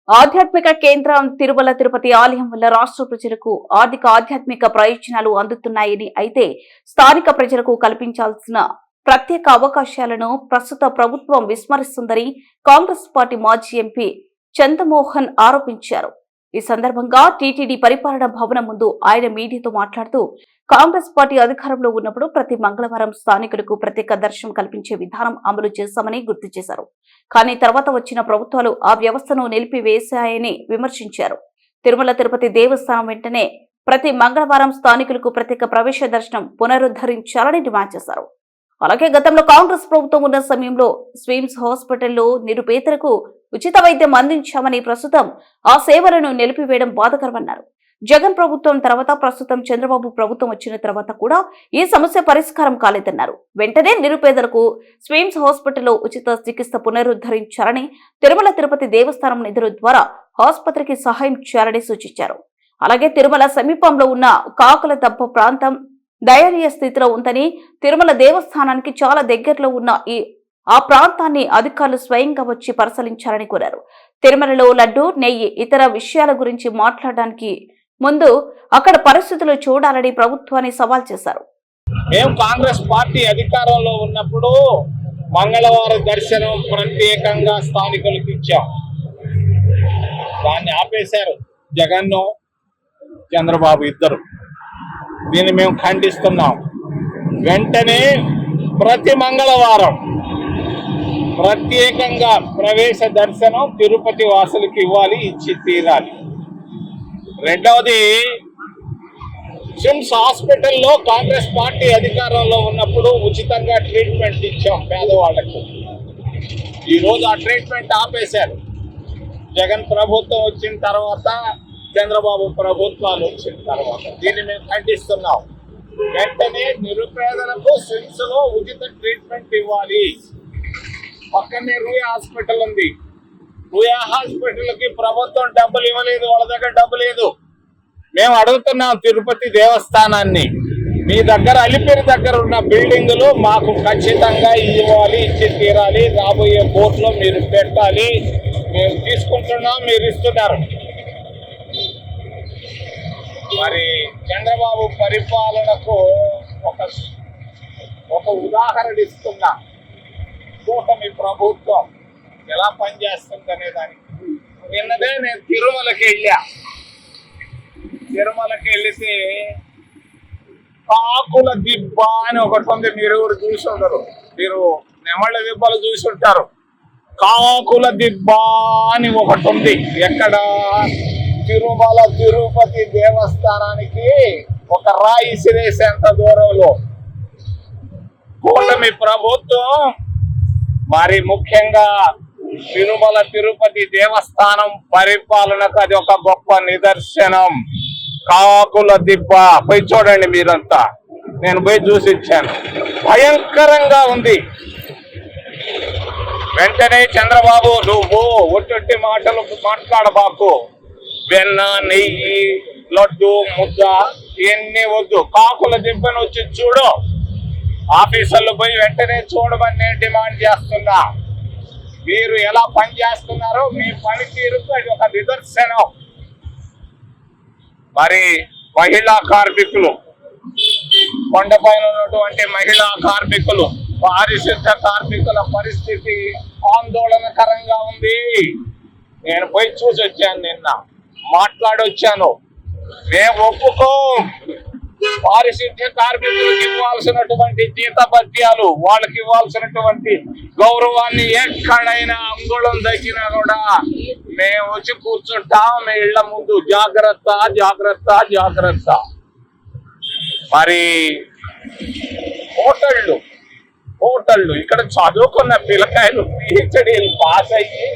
ఆధ్యాత్మిక కేంద్రం తిరుమల తిరుపతి ఆలయం వల్ల రాష్ట్ర ప్రజలకు ఆధ్యాత్మిక ప్రయోజనాలు అందుతున్నాయని, అయితే స్థానిక ప్రజలకు కల్పించాల్సిన ప్రత్యేక అవకాశాలను ప్రస్తుత ప్రభుత్వం విస్మరిస్తుందని కాంగ్రెస్ పార్టీ మాజీ ఎంపీ చంద్రమోహన్ ఆరోపించారు. ఈ సందర్భంగా టీటీడీ పరిపాలన భవనం ముందు ఆయన మీడియాతో మాట్లాడుతూ, కాంగ్రెస్ పార్టీ అధికారంలో ఉన్నప్పుడు ప్రతి మంగళవారం స్థానికులకు ప్రత్యేక దర్శనం కల్పించే విధానం అమలు చేశామని గుర్తు చేశారు. కానీ తర్వాత వచ్చిన ప్రభుత్వాలు ఆ వ్యవస్థను నిలిపివేశాయని విమర్శించారు. తిరుమల తిరుపతి దేవస్థానం వెంటనే ప్రతి మంగళవారం స్థానికులకు ప్రత్యేక ప్రవేశ దర్శనం పునరుద్ధరించాలని డిమాండ్ చేశారు. అలాగే గతంలో కాంగ్రెస్ ప్రభుత్వం ఉన్న సమయంలో స్విమ్స్ హాస్పిటల్లో నిరుపేదలకు ఉచిత వైద్యం అందించామని, ప్రస్తుతం ఆ సేవలను నిలిపివేయడం బాధాకరమన్నారు. జగన్ ప్రభుత్వం తర్వాత ప్రస్తుతం చంద్రబాబు ప్రభుత్వం వచ్చిన తర్వాత కూడా ఈ సమస్య పరిష్కారం కాలేదన్నారు. వెంటనే నిరుపేదలకు స్విమ్స్ హాస్పిటల్లో ఉచిత చికిత్స పునరుద్ధరించాలని, తిరుమల తిరుపతి దేవస్థానం నిధుల ద్వారా ఆసుపత్రికి సహాయం చేయాలని సూచించారు. అలాగే తిరుమల సమీపంలో ఉన్న కాకుల దప్ప ప్రాంతం దయనీయ స్థితిలో ఉందని, తిరుమల దేవస్థానానికి చాలా దగ్గరలో ఉన్న ఆ ప్రాంతాన్ని అధికారులు స్వయంగా వచ్చి పరిశీలించాలని కోరారు. తిరుమలలో లడ్డు, నెయ్యి, ఇతర విషయాల గురించి మాట్లాడడానికి ముందు అక్కడ పరిస్థితులు చూడాలని ప్రభుత్వాన్ని సవాల్ చేశారు. మేము కాంగ్రెస్ పార్టీ అధికారంలో ఉన్నప్పుడు మంగళవారం దర్శనం ప్రత్యేకంగా స్థానికులకు ఇచ్చాం. దాన్ని ఆపేశారు జగన్, చంద్రబాబు ఇద్దరు. దీన్ని మేము ఖండిస్తున్నాం. వెంటనే ప్రతి మంగళవారం ప్రత్యేకంగా ప్రవేశ దర్శనం తిరుపతి వాసులకు ఇవ్వాలి, ఇచ్చి తీరాలి. రెండవది, స్విమ్స్ హాస్పిటల్లో కాంగ్రెస్ పార్టీ అధికారంలో ఉన్నప్పుడు ఉచితంగా ట్రీట్మెంట్ ఇచ్చాం పేదవాళ్లకు. ఈరోజు ఆ ట్రీట్మెంట్ ఆపేశారు. జగన్ ప్రభుత్వం వచ్చిన తర్వాత, చంద్రబాబు ప్రభుత్వాలు వచ్చిన తర్వాత దీన్ని మేము ఖండిస్తున్నాం. వెంటనే నిరుపేదలకు స్విమ్స్ లో ఉచిత ట్రీట్మెంట్ ఇవ్వాలి. పక్కనే రూయా హాస్పిటల్ ఉంది. రూయా హాస్పిటల్ కి ప్రభుత్వం డబ్బులు ఇవ్వలేదు, వాళ్ళ దగ్గర డబ్బు లేదు. మేము అడుగుతున్నాం తిరుపతి దేవస్థానాన్ని, మీ దగ్గర అలిపిరి దగ్గర ఉన్న బిల్డింగులు మాకు ఖచ్చితంగా ఇవ్వాలి, ఇచ్చి తీరాలి. రాబోయే కోర్టులో మీరు పెట్టాలి. మేము తీసుకుంటున్నాం, మీరు ఇస్తున్నారు. మరి చంద్రబాబు పరిపాలనకు ఒక ఉదాహరణ ఇస్తున్నా. కూటమి ప్రభుత్వం ఎలా పనిచేస్తుందనే దానికి నిన్నదే నేను తిరుమలకి వెళ్తే కాకుల దిబ్బ అని ఒకటి ఉంది. మీరు ఎవరు చూసి ఉండరు, మీరు నెమళ్ళ దిబ్బలు చూసి ఉంటారు. కాకుల దిబ్బ అని ఒకటి ఉంది. ఎక్కడ? తిరుమల తిరుపతి దేవస్థానానికి ఒక రాయి ఇసిరేసేంత దూరంలో. కూటమి ప్రభుత్వం మరి ముఖ్యంగా తిరుమల తిరుపతి దేవస్థానం పరిపాలనకు అది ఒక గొప్ప నిదర్శనం. కాకుల దిబ్బ పోయి చూడండి మీరంతా. నేను పోయి చూసి ఇచ్చాను. భయంకరంగా ఉంది. వెంటనే చంద్రబాబు, నువ్వు ఒట్టి మాటలు మాట్లాడబాకు. వెన్న, నెయ్యి, లడ్డు, ముద్ద ఇవన్నీ వద్దు. కాకుల దిబ్బను వచ్చి చూడు. ఆఫీసర్లు పోయి వెంటనే చూడమని నేను డిమాండ్ చేస్తున్నా. మీరు ఎలా పని చేస్తున్నారో మీ పనితీరుకు అది ఒక నిదర్శనం. మరి మహిళా కార్మికులు, కొండపైన ఉన్నటువంటి మహిళా కార్మికులు, పారిశుద్ధ కార్మికుల పరిస్థితి ఆందోళనకరంగా ఉంది. నేను పోయి చూసి వచ్చాను, నిన్న మాట్లాడొచ్చాను. మేము ఒప్పుకో పారిశుద్ధ్య కార్మికులకు ఇవ్వాల్సినటువంటి జీతభత్యాలు, వాళ్ళకి ఇవ్వాల్సినటువంటి గౌరవాన్ని ఎక్కడైనా అంగుళం తగ్గినా కూడా మేము వచ్చి కూర్చుంటాం మీ ఇళ్ల ముందు. జాగ్రత్త, జాగ్రత్త, జాగ్రత్త. మరి హోటళ్ళు ఇక్కడ చదువుకున్న పిల్లకాయలు పిహెచ్డీలు పాస్ అయ్యి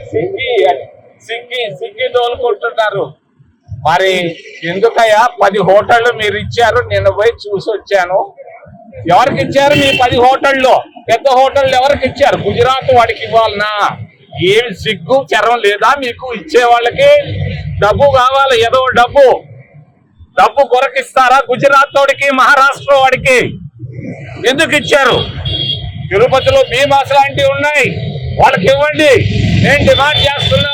సిగ్గి తోలుకుంటున్నారు. మరి ఎందుకయ్యా 10 హోటళ్ళు మీరు ఇచ్చారు? నేను పోయి చూసి వచ్చాను. ఎవరికి ఇచ్చారు మీ 10 హోటళ్ళు? పెద్ద హోటళ్ళు ఎవరికి ఇచ్చారు? గుజరాత్ వాడికి ఇవ్వాలనా? ఏమి సిగ్గు చరం లేదా మీకు? ఇచ్చే వాళ్ళకి డబ్బు కావాలి, ఏదో డబ్బు కొరకిస్తారా? గుజరాత్ వాడికి, మహారాష్ట్ర వాడికి ఎందుకు ఇచ్చారు? తిరుపతిలో భీమాస్ లాంటివి ఉన్నాయి, వాళ్ళకి ఇవ్వండి. నేను డిమాండ్ చేస్తున్నా.